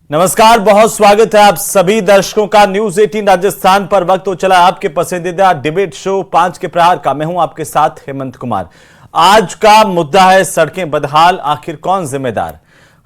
नमस्कार, बहुत स्वागत है आप सभी दर्शकों का न्यूज 18 राजस्थान पर। वक्त हो चला आपके पसंदीदा डिबेट शो 5 के प्रहार का। मैं हूं आपके साथ हेमंत कुमार। आज का मुद्दा है सड़कें बदहाल, आखिर कौन जिम्मेदार।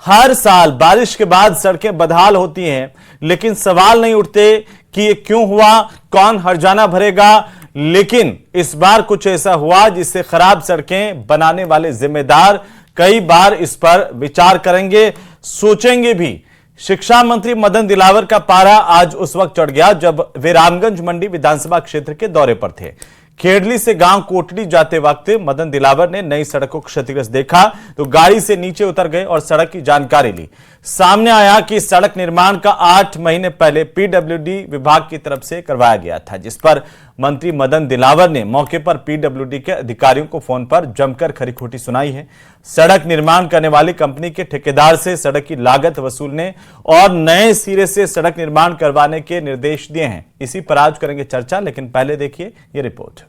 हर साल बारिश के बाद सड़कें बदहाल होती हैं, लेकिन सवाल नहीं उठते कि ये क्यों हुआ, कौन हर्जाना भरेगा। लेकिन इस बार कुछ ऐसा हुआ जिससे खराब सड़कें बनाने वाले जिम्मेदार। कई बार इस पर विचार करेंगे, सोचेंगे भी। शिक्षा मंत्री मदन दिलावर का पारा आज उस वक्त चढ़ गया जब वे रामगंज मंडी विधानसभा क्षेत्र के दौरे पर थे। खेड़ली से गांव कोटड़ी जाते वक्त मदन दिलावर ने नई सड़क को क्षतिग्रस्त देखा तो गाड़ी से नीचे उतर गए और सड़क की जानकारी ली। सामने आया कि सड़क निर्माण का 8 महीने पहले पीडब्ल्यूडी विभाग की तरफ से करवाया गया था, जिस पर मंत्री मदन दिलावर ने मौके पर पीडब्ल्यूडी के अधिकारियों को फोन पर जमकर खरी खोटी सुनाई है। सड़क निर्माण करने वाली कंपनी के ठेकेदार से सड़क की लागत वसूलने और नए सिरे से सड़क निर्माण करवाने के निर्देश दिए हैं। इसी पर आज करेंगे चर्चा, लेकिन पहले देखिए ये रिपोर्ट।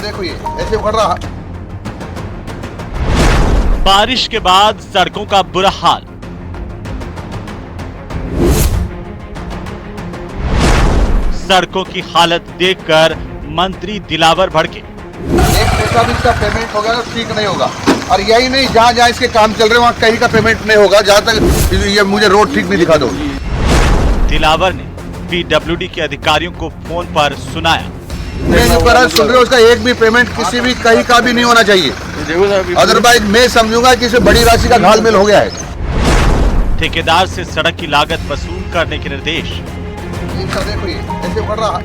देखो ये ऐसे उखड़ रहा। बारिश के बाद सड़कों का बुरा हाल। सड़कों की हालत देखकर मंत्री दिलावर भड़के। एक पैसा भी इसका पेमेंट होगा तो ठीक नहीं होगा, और यही नहीं जहाँ जहाँ इसके काम चल रहे वहाँ कहीं का पेमेंट नहीं होगा जहाँ तक ये मुझे रोड ठीक नहीं दिखा दो। दिलावर ने पीडब्ल्यूडी के अधिकारियों को फोन पर सुनाया। मैं जो कर सुन रहे हो उसका एक भी पेमेंट किसी भी कहीं का भी नहीं होना चाहिए, अदरवाइज मैं समझूंगा कि इसे बड़ी राशि का घालमेल हो गया है। ठेकेदार से सड़क की लागत वसूल करने के निर्देश। देखो ये ऐसे उखड़ रहा।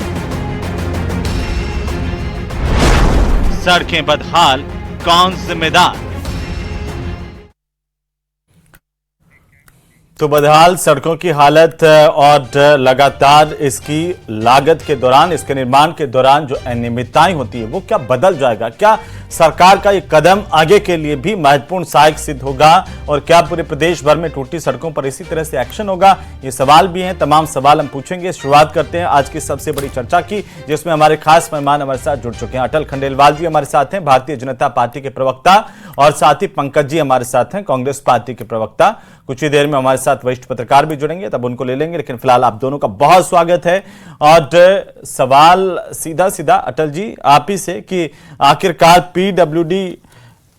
सड़कें बदहाल, कौन जिम्मेदार। तो बदहाल सड़कों की हालत और लगातार इसकी लागत के दौरान, इसके निर्माण के दौरान जो अनियमितताएं होती है वो क्या बदल जाएगा। क्या सरकार का ये कदम आगे के लिए भी महत्वपूर्ण सहायक सिद्ध होगा और क्या पूरे प्रदेश भर में टूटी सड़कों पर इसी तरह से एक्शन होगा। ये सवाल भी हैं, तमाम सवाल हम पूछेंगे। शुरुआत करते हैं आज की सबसे बड़ी चर्चा की, जिसमें हमारे खास मेहमान हमारे साथ जुड़ चुके हैं। अटल खंडेलवाल जी हमारे साथ हैं, भारतीय जनता पार्टी के प्रवक्ता, और साथ ही पंकज जी हमारे साथ हैं, कांग्रेस पार्टी के प्रवक्ता। कुछ ही देर में हमारे साथ वरिष्ठ पत्रकार भी जुड़ेंगे, तब उनको ले लेंगे, लेकिन फिलहाल आप दोनों का बहुत स्वागत है। और सवाल सीधा सीधा अटल जी आप ही से कि आखिरकार पीडब्ल्यूडी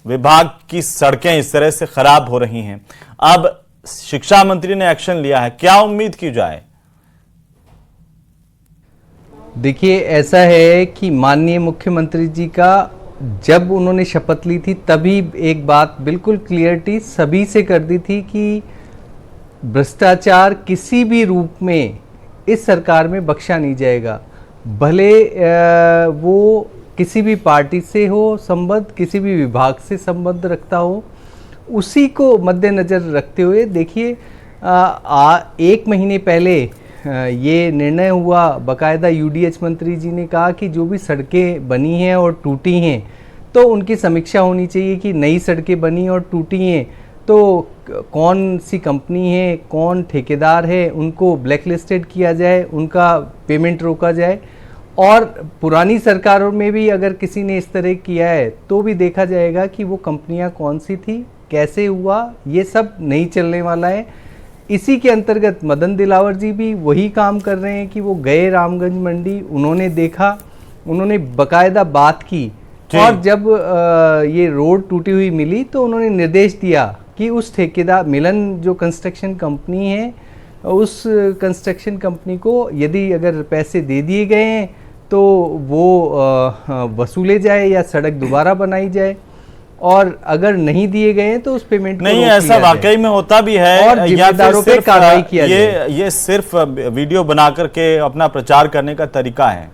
विभाग की सड़कें इस तरह से खराब हो रही हैं, अब शिक्षा मंत्री ने एक्शन लिया है, क्या उम्मीद की जाए। देखिए, ऐसा है कि माननीय मुख्यमंत्री जी का जब उन्होंने शपथ ली थी तभी एक बात बिल्कुल क्लियरिटी सभी से कर दी थी कि भ्रष्टाचार किसी भी रूप में इस सरकार में बख्शा नहीं जाएगा। भले वो किसी भी पार्टी से हो संबंध, किसी भी विभाग से संबंध रखता हो, उसी को मद्देनज़र रखते हुए देखिए 1 महीने पहले ये निर्णय हुआ। बाकायदा यूडीएच मंत्री जी ने कहा कि जो भी सड़कें बनी हैं और टूटी हैं तो उनकी समीक्षा होनी चाहिए कि नई सड़कें बनी और टूटी हैं तो कौन सी कंपनी है, कौन ठेकेदार है, उनको ब्लैक लिस्टेड किया जाए, उनका पेमेंट रोका जाए। और पुरानी सरकारों में भी अगर किसी ने इस तरह किया है तो भी देखा जाएगा कि वो कंपनियां कौन सी थी, कैसे हुआ, ये सब नहीं चलने वाला है। इसी के अंतर्गत मदन दिलावर जी भी वही काम कर रहे हैं कि वो गए रामगंज मंडी, उन्होंने देखा, उन्होंने बाकायदा बात की, और जब ये रोड टूटी हुई मिली तो उन्होंने निर्देश दिया कि उस ठेकेदार मिलन जो कंस्ट्रक्शन कंपनी है, उस कंस्ट्रक्शन कंपनी को यदि अगर पैसे दे दिए गए हैं तो वो वसूले जाए या सड़क दोबारा बनाई जाए, और अगर नहीं दिए गए तो उस पेमेंट नहीं, ऐसा वाकई में होता भी है और जिम्मेदारों पे कार्रवाई किया जाए। ये सिर्फ वीडियो बना करके अपना प्रचार करने का तरीका है,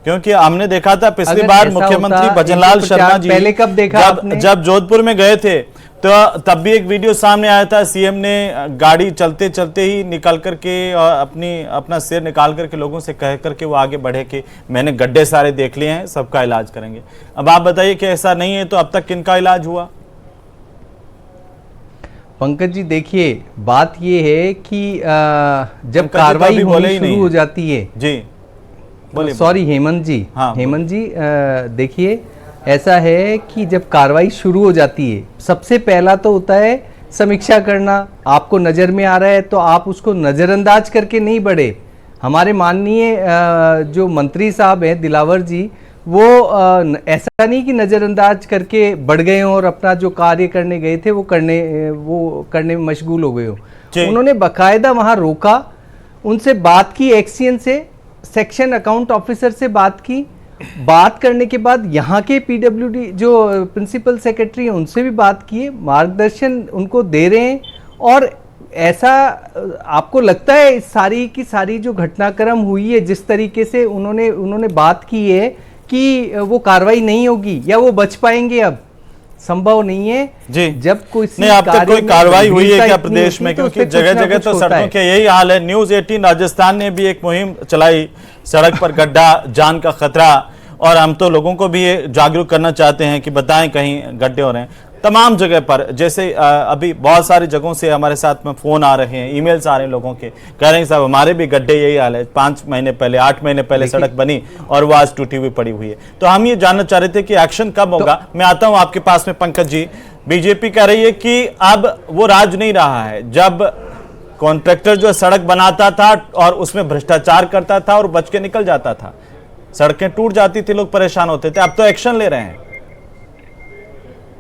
क्योंकि हमने देखा था पिछली बार मुख्यमंत्री भजनलाल शर्मा जी पहले कब देखा जब जोधपुर में गए थे तो तब भी एक वीडियो सामने आया था। सीएम ने गाड़ी चलते चलते ही निकल करके अपना सिर निकाल करके लोगों से कह करके वो आगे बढ़े कि मैंने गड्ढे सारे देख लिए हैं, सबका इलाज करेंगे। अब आप बताइए कि ऐसा नहीं है तो अब तक किनका इलाज हुआ। पंकज जी देखिए, बात ये है कि जब कार्रवाई होनी शुरू हो जाती है जी, सॉरी हेमंत जी, हाँ, हेमंत जी देखिए, ऐसा है कि जब कार्रवाई शुरू हो जाती है सबसे पहला तो होता है समीक्षा करना, आपको नज़र में आ रहा है तो आप उसको नज़रअंदाज करके नहीं बढ़े। हमारे माननीय जो मंत्री साहब हैं दिलावर जी, वो ऐसा नहीं कि नज़रअंदाज करके बढ़ गए हों और अपना जो कार्य करने गए थे वो करने में मशगूल हो गए हो। उन्होंने बाकायदा वहाँ रोका, उनसे बात की, एक्सीएन से, सेक्शन अकाउंट ऑफिसर से बात की। बात करने के बाद यहाँ के पीडब्ल्यूडी जो प्रिंसिपल सेक्रेटरी हैं उनसे भी बात किए, मार्गदर्शन उनको दे रहे हैं। और ऐसा आपको लगता है सारी की सारी जो घटनाक्रम हुई है, जिस तरीके से उन्होंने बात की है कि वो कार्रवाई नहीं होगी या वो बच पाएंगे, अब संभव नहीं है जी। जब कोई नहीं, अब तक कोई कार्रवाई हुई है क्या प्रदेश में? क्योंकि जगह जगह तो सड़कों के यही हाल है। न्यूज़ 18 राजस्थान ने भी एक मुहिम चलाई, सड़क पर गड्ढा जान का खतरा, और हम तो लोगों को भी ये जागरूक करना चाहते हैं कि बताएं कहीं गड्ढे हो रहे हैं तमाम जगह पर। जैसे अभी बहुत सारी जगहों से हमारे साथ में फोन आ रहे हैं, ईमेल्स आ रहे हैं लोगों के, कह रहे हैं साहब हमारे भी गड्ढे यही हाल है, 5 महीने पहले 8 महीने पहले सड़क बनी और वो आज टूटी हुई पड़ी हुई है। तो हम ये जानना चाह रहे थे कि एक्शन कब होगा। मैं आता हूं आपके पास में पंकज जी। बीजेपी कह रही है कि अब वो राज नहीं रहा है, जब कॉन्ट्रैक्टर जो सड़क बनाता था और उसमें भ्रष्टाचार करता था और बच के निकल जाता था, सड़कें टूट जाती थी, लोग परेशान होते थे, अब तो एक्शन ले रहे हैं।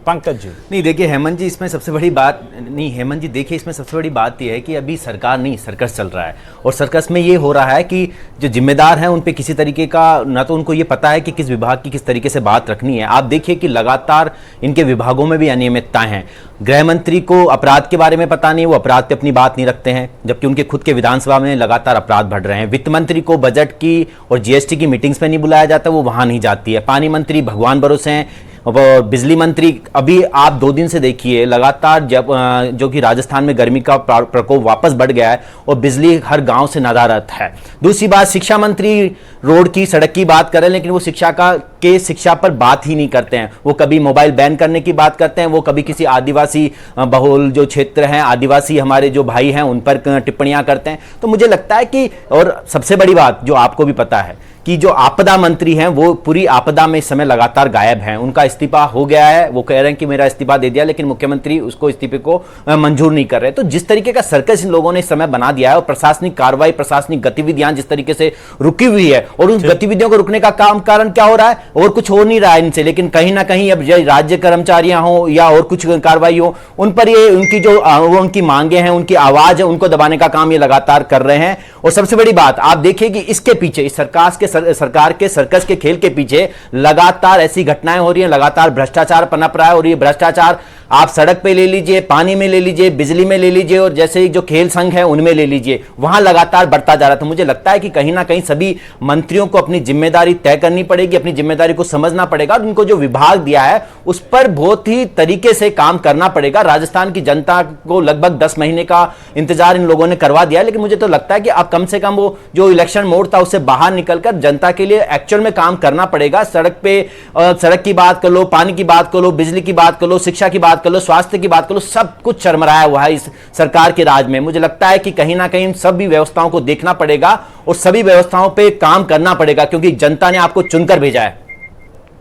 पंकज जी। नहीं देखिए हेमंत जी, इसमें सबसे बड़ी बात नहीं, हेमंत जी देखिए इसमें सबसे बड़ी बात यह है कि अभी सरकार नहीं, सर्कस चल रहा है। और सर्कस में ये हो रहा है कि जो जिम्मेदार हैं उन पे किसी तरीके का ना तो उनको ये पता है कि किस विभाग की किस तरीके से बात रखनी है। आप देखिए कि लगातार इनके विभागों में भी अनियमितताएं हैं। गृह मंत्री को अपराध के बारे में पता नहीं, वो अपराध पे अपनी बात नहीं रखते हैं, जबकि उनके खुद के विधानसभा में लगातार अपराध बढ़ रहे हैं। वित्त मंत्री को बजट की और जीएसटी की मीटिंग्स में नहीं बुलाया जाता, वो वहां नहीं जाती है। पानी मंत्री भगवान भरोसे हैं, और बिजली मंत्री अभी आप 2 दिन से देखिए लगातार जब जो कि राजस्थान में गर्मी का प्रकोप वापस बढ़ गया है और बिजली हर गांव से नदारद है। दूसरी बात, शिक्षा मंत्री रोड की सड़क की बात करें, लेकिन वो शिक्षा पर बात ही नहीं करते हैं। वो कभी मोबाइल बैन करने की बात करते हैं, वो कभी किसी आदिवासी बहुल जो क्षेत्र हैं, आदिवासी हमारे जो भाई हैं उन पर टिप्पणियां करते हैं। तो मुझे लगता है कि, और सबसे बड़ी बात जो आपको भी पता है कि जो आपदा मंत्री हैं वो पूरी आपदा में इस समय लगातार गायब हैं। उनका इस्तीफा हो गया है, वो कह रहे हैं कि मेरा इस्तीफा दे दिया, लेकिन मुख्यमंत्री उसको इस्तीफे को मंजूर नहीं कर रहे। तो जिस तरीके का सर्कस इन लोगों ने इस समय बना दिया है और प्रशासनिक कार्रवाई, प्रशासनिक गतिविधियां जिस तरीके से रुकी हुई है, और उस गतिविधियों को रुकने का कारण क्या हो रहा है, और कुछ हो नहीं रहा है इनसे, लेकिन कहीं ना कहीं अब राज्य कर्मचारियां हो या और कुछ कार्रवाई हो, उन पर ये उनकी जो उनकी मांगे हैं, उनकी आवाज है, उनको दबाने का काम ये लगातार कर रहे हैं। और सबसे बड़ी बात आप देखिए कि इसके पीछे, इस सरकार के सर्कस के खेल के पीछे लगातार ऐसी घटनाएं हो रही हैं, लगातार भ्रष्टाचार पनप रहा है। और ये भ्रष्टाचार आप सड़क पे ले लीजिए, पानी में ले लीजिए, बिजली में ले लीजिए, और जैसे जो खेल संघ है उनमें ले लीजिए, वहां लगातार बढ़ता जा रहा था। मुझे लगता है कि कहीं ना कहीं सभी मंत्रियों को अपनी जिम्मेदारी तय करनी पड़ेगी, अपनी जिम्मेदारी को समझना पड़ेगा, और उनको जो विभाग दिया है उस पर बहुत ही तरीके से काम करना पड़ेगा। राजस्थान की जनता को लगभग 10 महीने का इंतजार इन लोगों ने करवा दिया, लेकिन मुझे तो लगता है कि अब कम से कम वो जो इलेक्शन मोड था उससे बाहर निकलकर जनता के लिए एक्चुअल में काम करना पड़ेगा। सड़क की बात कर लो, पानी की बात कर लो, बिजली की बात कर लो, शिक्षा की बात कर लो, स्वास्थ्य की बात कर लो, सब कुछ चरमराया हुआ है इस सरकार के राज में। मुझे लगता है कि कहीं ना कहीं सभी व्यवस्थाओं को देखना पड़ेगा और सभी व्यवस्थाओं पे काम करना पड़ेगा, क्योंकि जनता ने आपको चुनकर भेजा है।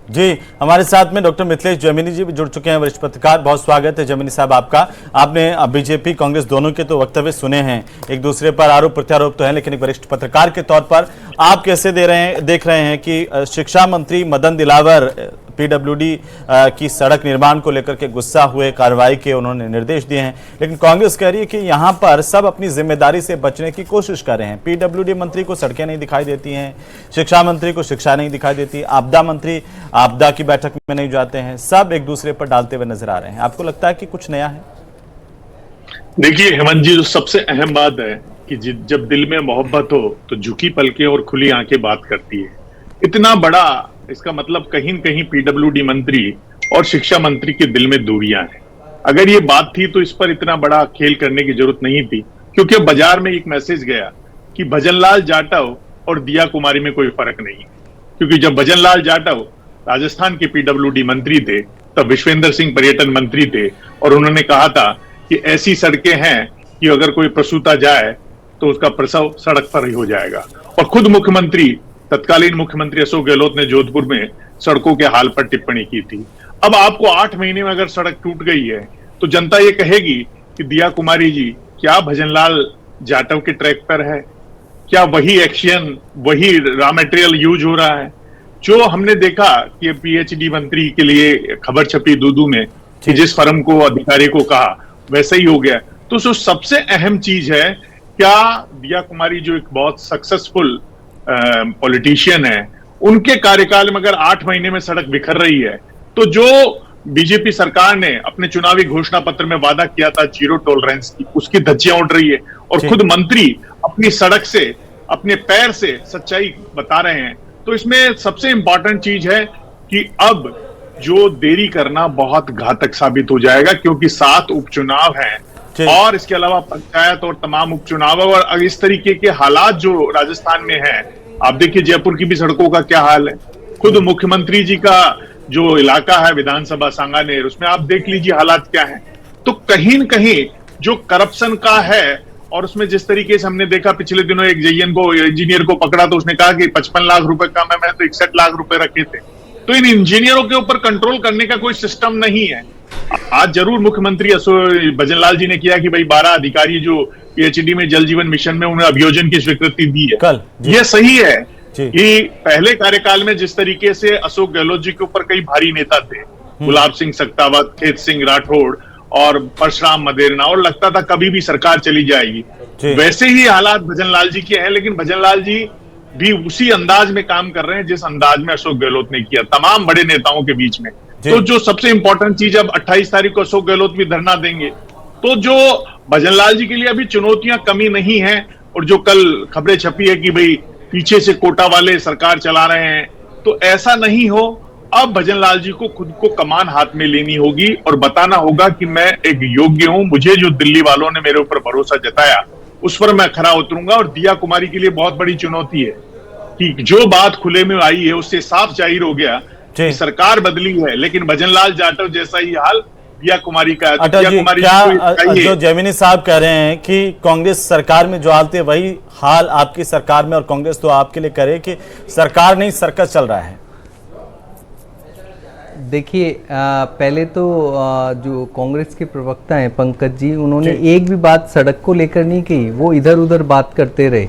जी, हमारे साथ में डॉक्टर मिथिलेश जैमिनी जी भी जुड़ चुके हैं, वरिष्ठ पत्रकार। बहुत स्वागत है जैमिनी साहब आपका। आपने बीजेपी कांग्रेस दोनों के तो वक्तव्य सुने हैं, एक दूसरे पर आरोप प्रत्यारोप तो है, लेकिन एक वरिष्ठ पत्रकार के तौर पर आप कैसे देख रहे हैं कि शिक्षा मंत्री मदन दिलावर पीडब्ल्यूडी की सड़क निर्माण को लेकर के गुस्सा हुए, कार्रवाई के उन्होंने निर्देश दिए हैं, लेकिन कांग्रेस कह रही है कि यहां पर सब अपनी जिम्मेदारी से बचने की कोशिश कर रहे हैं। पीडब्ल्यूडी मंत्री को सड़कें नहीं दिखाई देती हैं, शिक्षा मंत्री को शिक्षा नहीं दिखाई देती, आपदा मंत्री आपदा की बैठक में नहीं जाते हैं, सब एक दूसरे पर डालते हुए नजर आ रहे हैं। आपको लगता है कि कुछ नया है? देखिए हेमंत जी, जो सबसे अहम बात है कि जब दिल में मोहब्बत हो तो झुकी पलकें और खुली आंखें बात करती है। इतना बड़ा, इसका मतलब कहीं न कहीं पीडब्ल्यूडी मंत्री और शिक्षा मंत्री के दिल में दूरियां हैं। अगर ये बात थी तो इस पर इतना बड़ा खेल करने की जरूरत नहीं थी, क्योंकि बाजार में एक मैसेज गया कि भजनलाल जाटव और दिया कुमारी में कोई फर्क नहीं है। क्योंकि जब भजनलाल जाटव राजस्थान के पीडब्ल्यूडी मंत्री थे तब विश्वेंद्र सिंह पर्यटन मंत्री थे, और उन्होंने कहा था कि ऐसी सड़कें हैं कि अगर कोई प्रसूता जाए तो उसका प्रसव सड़क पर ही हो जाएगा। और खुद मुख्यमंत्री, तत्कालीन मुख्यमंत्री अशोक गहलोत ने जोधपुर में सड़कों के हाल पर टिप्पणी की थी। अब आपको 8 महीने में अगर सड़क टूट गई है तो जनता ये कहेगी कि दिया कुमारी जी क्या भजनलाल जाटव के ट्रैक पर है? क्या वही एक्शन, वही रॉ मटेरियल यूज हो रहा है जो हमने देखा कि पीएचडी मंत्री के लिए खबर छपी दूदू में कि जिस फर्म को अधिकारी को कहा वैसा ही हो गया? तो सबसे अहम चीज है, क्या दिया कुमारी जो एक बहुत सक्सेसफुल पॉलिटिशियन है, उनके कार्यकाल में अगर 8 महीने में सड़क बिखर रही है, तो जो बीजेपी सरकार ने अपने चुनावी घोषणा पत्र में वादा किया था जीरो टॉलरेंस की, उसकी धज्जियां उड़ रही है और खुद मंत्री अपनी सड़क से, अपने पैर से सच्चाई बता रहे हैं। तो इसमें सबसे इंपॉर्टेंट चीज है कि अब जो देरी करना बहुत घातक साबित हो जाएगा, क्योंकि 7 उपचुनाव हैं और इसके अलावा पंचायत और तमाम उपचुनाव, और इस तरीके के हालात जो राजस्थान में हैं, आप देखिए जयपुर की भी सड़कों का क्या हाल है। खुद मुख्यमंत्री जी का जो इलाका है विधानसभा सांगानेर, उसमें आप देख लीजिए हालात क्या है। तो कहीं न कहीं जो करप्शन का है, और उसमें जिस तरीके से हमने देखा पिछले दिनों एक जेईएन को, इंजीनियर को पकड़ा तो उसने कहा कि 55 लाख रुपए कम है, मैं तो 61 लाख रुपए रखे थे। तो इन इंजीनियरों के ऊपर कंट्रोल करने का कोई सिस्टम नहीं है। आज जरूर मुख्यमंत्री भजनलाल जी ने किया कि भाई 12 अधिकारी जो पीएचडी में जल जीवन मिशन में उन्हें अभियोजन की स्वीकृति दी है, यह सही है कि पहले कार्यकाल में जिस तरीके से अशोक गहलोत जी के ऊपर कई भारी नेता थे, गुलाब सिंह सत्तावत, खेत सिंह राठौड़ और परशुराम मदेरना, और लगता था कभी भी सरकार चली जाएगी, वैसे ही हालात भजनलाल जी के हैं। लेकिन भजनलाल जी भी उसी अंदाज में काम कर रहे हैं जिस अंदाज में अशोक गहलोत ने किया तमाम बड़े नेताओं के बीच में। तो जो सबसे इंपॉर्टेंट चीज, अब 28 तारीख को अशोक गहलोत भी धरना देंगे, तो जो भजनलाल जी के लिए अभी चुनौतियां कमी नहीं है। और जो कल खबरें छपी है कि भाई पीछे से कोटा वाले सरकार चला रहे हैं, तो ऐसा नहीं हो। अब भजनलाल जी को खुद को कमान हाथ में लेनी होगी और बताना होगा कि मैं एक योग्य हूं, मुझे जो दिल्ली वालों ने मेरे ऊपर भरोसा जताया उस पर मैं खरा उतरूंगा। और दिया कुमारी के लिए बहुत बड़ी चुनौती है कि जो बात खुले में आई है उससे साफ जाहिर हो गया कि सरकार बदली है, लेकिन भजनलाल जाटव जैसा ही हाल दिया कुमारी का है। अटल जी, क्या जो जैमिनी साहब कह रहे हैं कि कांग्रेस सरकार में जो हाल थे वही हाल आपकी सरकार में, और कांग्रेस तो आपके लिए करे कि सरकार नहीं सर्कस चल रहा है? देखिए, पहले तो जो कांग्रेस के प्रवक्ता हैं पंकज जी, उन्होंने एक भी बात सड़क को लेकर नहीं की, वो इधर उधर बात करते रहे।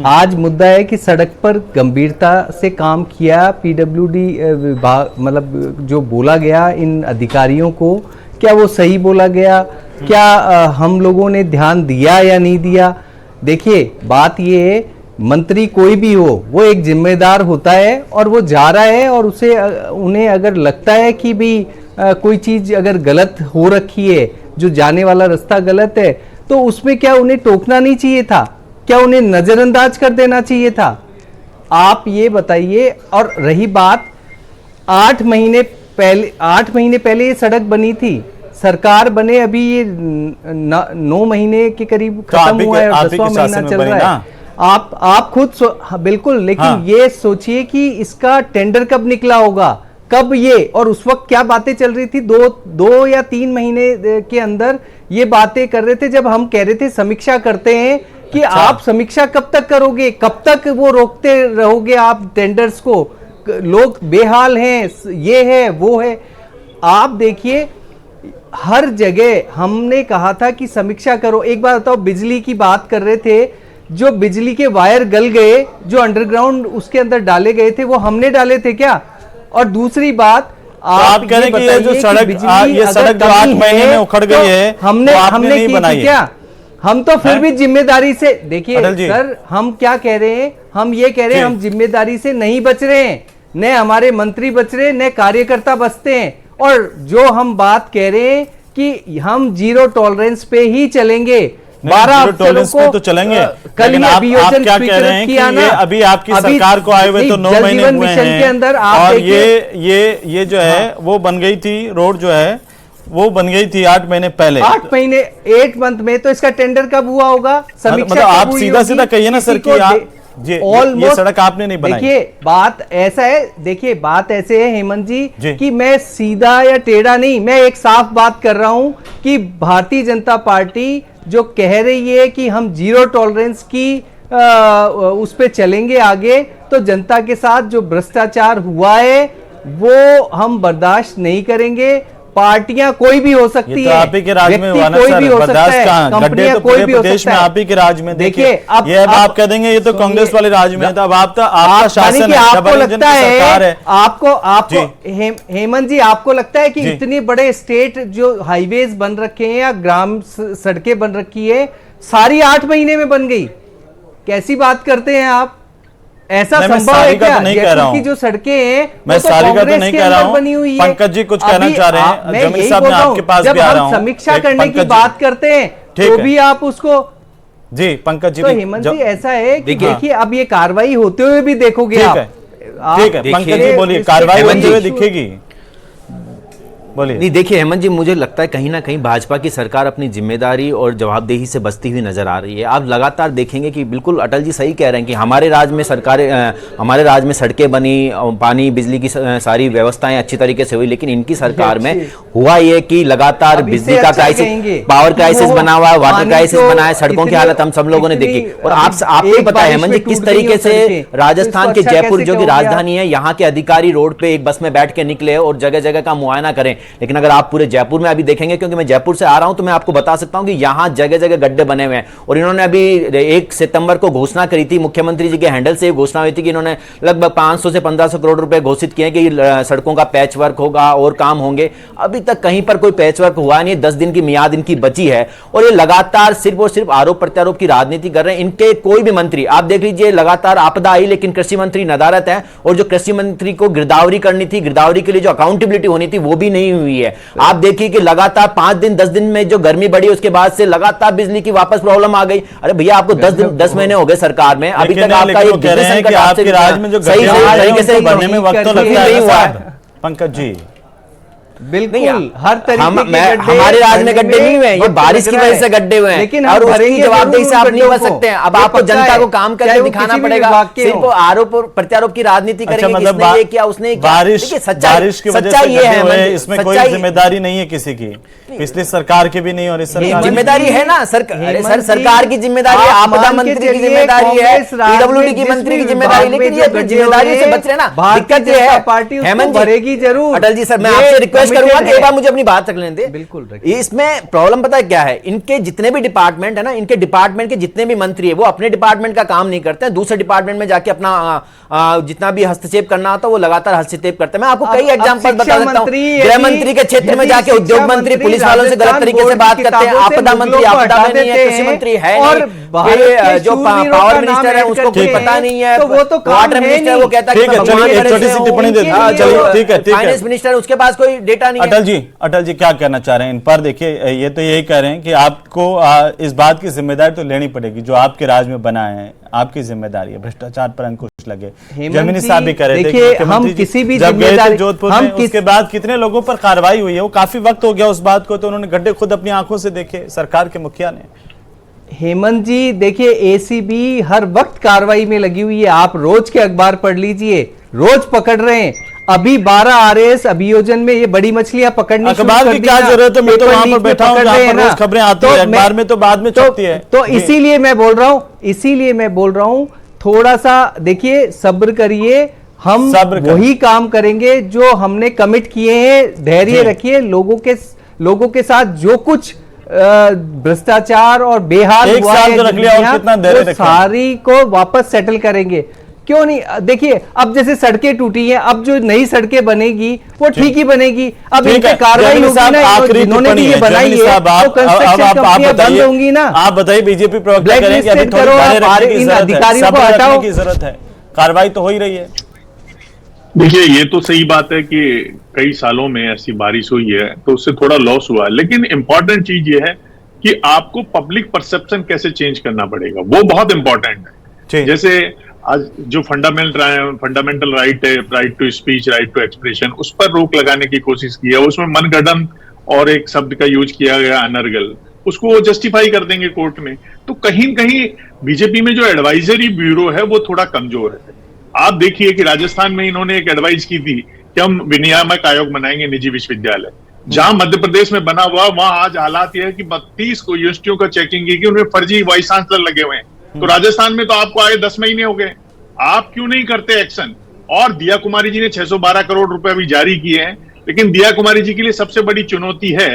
आज मुद्दा है कि सड़क पर गंभीरता से काम किया पीडब्ल्यूडी विभाग, मतलब जो बोला गया इन अधिकारियों को, क्या वो सही बोला गया? क्या हम लोगों ने ध्यान दिया या नहीं दिया? देखिए, बात ये है, मंत्री कोई भी हो वो एक जिम्मेदार होता है, और वो जा रहा है और उसे उन्हें अगर लगता है कि भी कोई चीज अगर गलत हो रखी है, जो जाने वाला रास्ता गलत है, तो उसमें क्या उन्हें टोकना नहीं चाहिए था? क्या उन्हें नजरअंदाज कर देना चाहिए था? आप ये बताइए। और रही बात 8 महीने पहले ये सड़क बनी थी, सरकार बने अभी ये 9 महीने के करीब खत्म हुआ है और 10वां महीना चल रहा है। आप खुद बिल्कुल, लेकिन ये सोचिए कि इसका टेंडर कब निकला होगा, कब ये, और उस वक्त क्या बातें चल रही थी? 2 या 3 महीने के अंदर ये बातें कर रहे थे, जब हम कह रहे थे समीक्षा करते हैं कि आप समीक्षा कब तक करोगे, कब तक वो रोकते रहोगे आप टेंडर्स को? लोग बेहाल हैं, ये है वो है। आप देखिए, हर जगह हमने कहा था कि समीक्षा करो। एक बार बताओ, बिजली की बात कर रहे थे, जो बिजली के वायर गल गए, जो अंडरग्राउंड उसके अंदर डाले गए थे, वो हमने डाले थे क्या? और दूसरी बात, आप कह रहे हैं कि ये जो सड़क, ये सड़क जो 8 महीने में उखड़ गई है, हमने नहीं बनाई क्या? हम तो फिर भी जिम्मेदारी से, देखिए सर, हम क्या कह रहे हैं, हम ये कह रहे हैं हम जिम्मेदारी से नहीं बच रहे हैं, न हमारे मंत्री बच रहे हैं, न कार्यकर्ता बचते हैं। और जो हम बात कह रहे हैं कि हम जीरो टॉलरेंस पे ही चलेंगे, 12 टॉलरेंस पे तो चलेंगे, कल आप क्या कह रहे हैं कि ये अभी आपकी सरकार को आए हुए तो 9 महीने हुए हैं, के अंदर और ये जो है वो बन गई थी, रोड जो है वो बन गई थी 8 महीने पहले। 8 महीने 8 मंथ में, तो इसका टेंडर कब हुआ होगा? समीक्षा मतलब आप सीधा कहिए ना सर कि ये सड़क आपने नहीं बनाई। देखिए, बात ऐसा है, देखिए बात ऐसे है हेमंत जी कि मैं सीधा या टेढ़ा नहीं, मैं एक साफ बात कर रहा हूं कि भारतीय जनता पार्टी जो कह रही है कि हम जीरो टॉलरेंस की उस पे चलेंगे आगे, तो जनता के साथ जो भ्रष्टाचार हुआ है वो हम बर्दाश्त नहीं करेंगे। पार्टियां कोई भी हो सकती ये तो है, आप ही के राज में व्यक्ति हुआ ना कोई सर, भी हो सकता बर्दाश्त है, कहाँ? गड्ढे कंपनियां तो कोई पूरे भी हो प्रदेश सकता में है। आप ही के राज में। देखिए ये अब आप कह देंगे ये तो कांग्रेस वाले राज में है, तो अब आप तो आपका शासन कि है, आपको डबल इंजन लगता की सरकार है, है। आपको हेमंत जी, आपको लगता है कि जी। इतने बड़े स्टेट जो हाईवेज बन रखे हैं या ग्राम सड़कें बन रखी है, सारी 8 महीने में बन गई? कैसी बात करते हैं आप? ऐसा नहीं, मैं संभव है सारी का क्या? तो नहीं कह रहा जयपुर की हूं। जो सड़कें हैं मैं वो तो सारी का तो कांग्रेस नहीं के कह रहा अंदर हूं। बनी हुई है। पंकज जी कुछ कहना अभी चाह रहे हैं। मैं जमील यही साहब, बोल मैं रहा आपके हूं, पास जब भी आ रहा हम हूं। समीक्षा एक करने की पंकज जी। बात करते हैं ठीक तो है। भी आप उसको जी पंकज जी तो भी हेमंत जब- जी ऐसा है कि देखिए- देखिए अब ये कार्रवाई होते हुए भी देखोगे ठीक आप। है, आप ठीक है देखिए- पंकज जी बोलिए, इसके कार्रवाई कोई होते हुए issue- दिखेगी, बोलिए। नहीं, देखिए हेमंत जी, मुझे लगता है कहीं ना कहीं भाजपा की सरकार अपनी जिम्मेदारी और जवाबदेही से बचती हुई नजर आ रही है। आप लगातार देखेंगे कि बिल्कुल अटल जी सही कह रहे हैं कि हमारे राज्य में हमारे राज्य में सड़कें बनी, पानी बिजली की सारी व्यवस्थाएं अच्छी तरीके से हुई, लेकिन इनकी सरकार में हुआ ये कि लगातार अब इससे बिजली का अच्छा क्राइसिस, कहेंगे पावर कि क्राइसिस वो बना हुआ है, वाटर पानी क्राइसिस तो बना है, सड़कों की इतनी- हालत हम सब लोगों ने देखी। और आपको एक पता है बारिश हेमंत में जी किस टूट गई तरीके हो से सड़कें, तो राजस्थान इसको के अच्छा जयपुर कैसे जो कि कहोगे आप? राजधानी है, यहाँ के अधिकारी रोड पे एक बस में बैठ के निकले और जगह जगह का मुआयना करें। लेकिन अगर आप पूरे जयपुर में अभी देखेंगे, क्योंकि मैं जयपुर से आ रहा हूं, तो मैं आपको बता सकता हूं कि यहां जगह जगह गड्ढे बने हुए हैं। और इन्होंने अभी 1 सितंबर को घोषणा करी थी, मुख्यमंत्री जी के हैंडल से घोषणा हुई थी कि इन्होंने लगभग 500 से 1500 करोड़ रुपए घोषित किए कि सड़कों का पैच वर्क होगा और काम होंगे। अभी तक कहीं पर कोई पैच वर्क हुआ नहीं है। 10 दिन की मियाद इनकी बची है और ये लगातार सिर्फ और सिर्फ आरोप प्रत्यारोप की राजनीति कर रहे हैं। इनके कोई भी मंत्री, आप देख लीजिए, लगातार आपदा आई लेकिन कृषि मंत्री नदारत है, और जो कृषि मंत्री को गिरदावरी करनी थी, गिरदावरी के लिए जो अकाउंटेबिलिटी होनी थी, वो भी नहीं हुई है। आप देखिए कि लगातार 5 दिन 10 दिन में जो गर्मी बढ़ी, उसके बाद से लगातार बिजली की वापस प्रॉब्लम आ गई। अरे भैया, आपको 10 महीने हो गए सरकार में, अभी तक आपका ये ये कह रहे हैं कि आपके राज्य में जो सही गड्ढे तरीके से बनने में वक्त तो लगता नहीं है हुआ है। साहब। पंकज जी बिल्कुल हर तरीके के गड्ढे हमारे राज्य में गड्ढे नहीं हुए हैं, ये वक्त बारिश लग की रहा वजह है। से गड्ढे हुए हैं, लेकिन और हम उसकी भरेंगे जवाबदेही से आप जरूर नहीं बच गड्ढों सकते हैं। अब को। ये आपको पक्का जनता है। को काम चाहे करके वो दिखाना किसी भी पड़ेगा। विभाग के सिर्फ हों। आरोप और प्रत्यारोप की राजनीति अच्छा, करेंगे, मतलब किसने ये किया, उसने ये किया। बारिश देखिए, बारिश की वजह से सच्चाई ये गड्ढे है हुए, हेमंत जी, इसमें कोई सच्चाई- जिम्मेदारी नहीं है किसी की, पिछली सरकार की भी नहीं और इस सरकार की। जिम्मेदारी है ना सरकार, अरे सर, हेमंत जी, सरकार की जिम्मेदारी है, आप आपदा मान के मंत्री की चलिए, जिम्मेदारी है, कांग्रेस राज में पीडब्ल्यूडी की जिस मंत्री की भी जिम्मेदारी, विभाग लेकिन में ये जो अपनी गड्ढे जिम्मेदारी हुए से हैं, बच रहे ना। भारतीय दिक्कत ये जनता है पार्टी उसको हेमंत जी, भरेगी जरूर। अटल जी सर, मैं ये आपसे रिक्वेस्ट committed करूंगा कि है। एक बार मुझे अपनी बात तक लेने दे। बिल्कुल रखिए। इसमें प्रॉब्लम पता है क्या है, इनके जितने भी डिपार्टमेंट है ना, इनके डिपार्टमेंट के जितने भी मंत्री है, वो अपने डिपार्टमेंट का काम नहीं करते हैं, दूसरे डिपार्टमेंट में जाके अपना जितना भी हस्तक्षेप करना होता है वो लगातार हस्तक्षेप करते हैं। मैं आपको कई एग्जांपल बता सकता हूं। गृह मंत्री के क्षेत्र में जाके उद्योग मंत्री पुलिस वालों से गलत तरीके से बात करते हैं, आपदा मंत्री आपदा में नहीं है, कृषि मंत्री है नहीं, जो पावर मिनिस्टर है उसको कोई पता नहीं है, तो वो तो वाटर मिनिस्टर वो कहता है ठीक है, चलिए एक छोटी सी टिप्पणी दे दीजिए। चलिए ठीक है, ठीक है। फाइनेंस मिनिस्टर उसके पास कोई डेटा नहीं है। अटल जी क्या कहना चाह रहे हैं इन पर? देखिए, ये तो यही कह रहे हैं कि आपको इस बात की जिम्मेदारी तो लेनी पड़ेगी, जो आपके राज में बना है, आपकी जिम्मेदारी है, भ्रष्टाचार पर अंकुश लगे। जमीनी साहब भी कह रहे थे कि देखिए, मुख्यमंत्री हम जी किसी भी जब गए थे जिम्मेदारी- जोधपुर हम में, उसके बाद कितने लोगों पर कार्रवाई हुई है, वो काफी वक्त हो गया उस बात को, तो उन्होंने गड्ढे खुद अपनी आंखों से देखे, सरकार के मुखिया ने। हेमंत जी देखिए, एसीबी हर वक्त कार्रवाई में लगी हुई है। आप रोज के अखबार पढ़ लीजिए, रोज पकड़ रहे हैं। अभी 12 आरएएस अभियोजन में ये बड़ी मछलियां पकड़नी शुरू अखबार कर की दी क्या ना। जरूरत है? मैं तो पेपर वहां लीक पर में बैठा हूं, पकड़ जहां रहे पर हैं रोज ना। खबरें आती है, अखबार में तो बाद में छपती है। तो जी। इसीलिए मैं बोल रहा हूं, इसीलिए मैं बोल रहा हूं, थोड़ा सा देखिए, सब्र करिए। हम वही काम करेंगे जो हमने कमिट किए हैं। धैर्य रखिए। लोगों के साथ जो कुछ भ्रष्टाचार और बेहाल एक हुआ साल है तो रख लिया, और कितना धैर्य रखें? सारी को वापस सेटल करेंगे। क्यों नहीं? देखिए, अब जैसे सड़कें टूटी हैं, अब जो नई सड़कें बनेगी वो ठीक ही बनेगी। अब इन पे कार्रवाई होगी ना, जिन्होंने भी ये बनाई है, तो कंस्ट्रक्शन कंपनियां बंद होंगी ना। आप बताइए, बीजेपी प्रवक्ता कह रहे हैं कि अभी थोड़ी करो, धैर्य रखने की इन जरूरत है, अधिकारियों को सब्र रखने हटाओ। की जरूरत है, कार्रवाई तो हो ही रही है। देखिए, ये तो सही बात है कि कई सालों में ऐसी बारिश हुई है तो उससे थोड़ा लॉस हुआ, लेकिन इंपॉर्टेंट चीज ये है कि आपको पब्लिक परसेप्शन कैसे चेंज करना पड़ेगा, वो बहुत इंपॉर्टेंट है। जैसे आज जो फंडामेंटल राइट है, right to speech, right to expression, उस पर रोक लगाने की कोशिश की है। उसमें मनगढ़ंत और एक शब्द का यूज किया गया, अनर्गल, उसको वो जस्टिफाई कर देंगे कोर्ट में। तो कहीं कहीं बीजेपी में जो एडवाइजरी ब्यूरो है वो थोड़ा कमजोर है। आप देखिए कि राजस्थान में इन्होंने एक एडवाइस की थी कि हम विनियामक आयोग बनाएंगे निजी विश्वविद्यालय। जहां मध्य प्रदेश में बना हुआ, वहां आज हालात यह है कि 32 यूनिवर्सिटियों का चेकिंग की, उनमें फर्जी वाइस चांसलर लगे हुए हैं। तो राजस्थान में तो आपको आए 10 महीने हो गए, आप क्यों नहीं करते एक्शन? और दिया कुमारी जी ने 612 करोड़ रुपए अभी जारी किए हैं, लेकिन दिया कुमारी जी के लिए सबसे बड़ी चुनौती है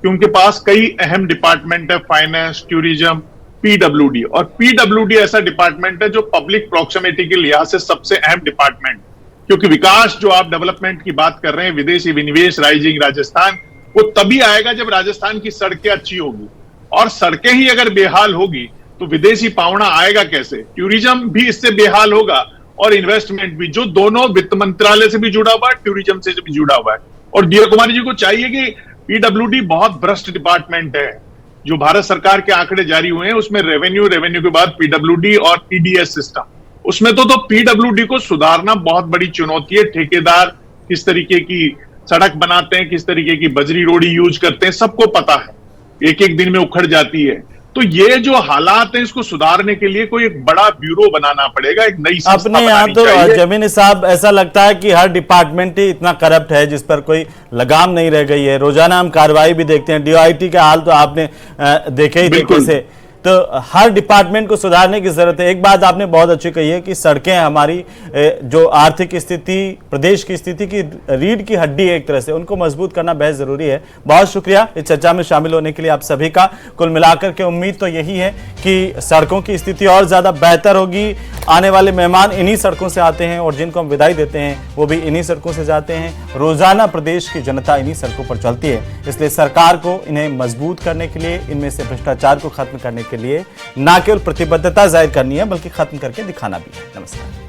कि उनके पास कई अहम डिपार्टमेंट है, फाइनेंस, टूरिज्म, पीडब्ल्यूडी। और पीडब्ल्यूडी ऐसा डिपार्टमेंट है जो पब्लिक प्रॉक्सिमिटी के लिहाज से सबसे अहम डिपार्टमेंट, क्योंकि विकास जो आप डेवलपमेंट की बात कर रहे हैं, विदेशी विनिवेश राइजिंग राजस्थान, वो तभी आएगा जब राजस्थान की सड़कें अच्छी होगी। और सड़कें ही अगर बेहाल होगी तो विदेशी पावड़ा आएगा कैसे? टूरिज्म भी इससे बेहाल होगा और इन्वेस्टमेंट भी, जो दोनों वित्त मंत्रालय से भी जुड़ा हुआ है, टूरिज्म से भी जुड़ा हुआ है। और दिया कुमारी जी को चाहिए कि पीडब्ल्यूडी बहुत भ्रष्ट डिपार्टमेंट है। जो भारत सरकार के आंकड़े जारी हुए हैं उसमें रेवेन्यू के बाद पीडब्ल्यूडी और टीडीएस सिस्टम, उसमें तो पीडब्ल्यूडी को सुधारना बहुत बड़ी चुनौती है। ठेकेदार किस तरीके की सड़क बनाते हैं, किस तरीके की बजरी रोडी यूज करते हैं, सबको पता है, एक एक दिन में उखड़ जाती है। तो ये जो हालात है इसको सुधारने के लिए कोई एक बड़ा ब्यूरो बनाना पड़ेगा, एक नई संस्था अपने यहाँ बनानी तो चाहिए। जमीनी साहब ऐसा लगता है कि हर डिपार्टमेंट ही इतना करप्ट है जिस पर कोई लगाम नहीं रह गई है। रोजाना हम कार्रवाई भी देखते हैं, डीआईटी का हाल तो आपने देखे ही थे कैसे। तो हर डिपार्टमेंट को सुधारने की जरूरत है। एक बात आपने बहुत अच्छी कही है कि सड़कें हमारी जो आर्थिक स्थिति, प्रदेश की स्थिति की रीढ़ की हड्डी है, एक तरह से उनको मजबूत करना बेहद जरूरी है। बहुत शुक्रिया इस चर्चा में शामिल होने के लिए आप सभी का। कुल मिलाकर के उम्मीद तो यही है कि सड़कों की स्थिति और ज्यादा बेहतर होगी। आने वाले मेहमान इन्हीं सड़कों से आते हैं और जिनको हम विदाई देते हैं वो भी इन्हीं सड़कों से जाते हैं। रोजाना प्रदेश की जनता इन्हीं सड़कों पर चलती है, इसलिए सरकार को इन्हें मजबूत करने के लिए, इनमें से भ्रष्टाचार को खत्म करने के लिए न केवल प्रतिबद्धता जाहिर करनी है बल्कि खत्म करके दिखाना भी है। नमस्कार।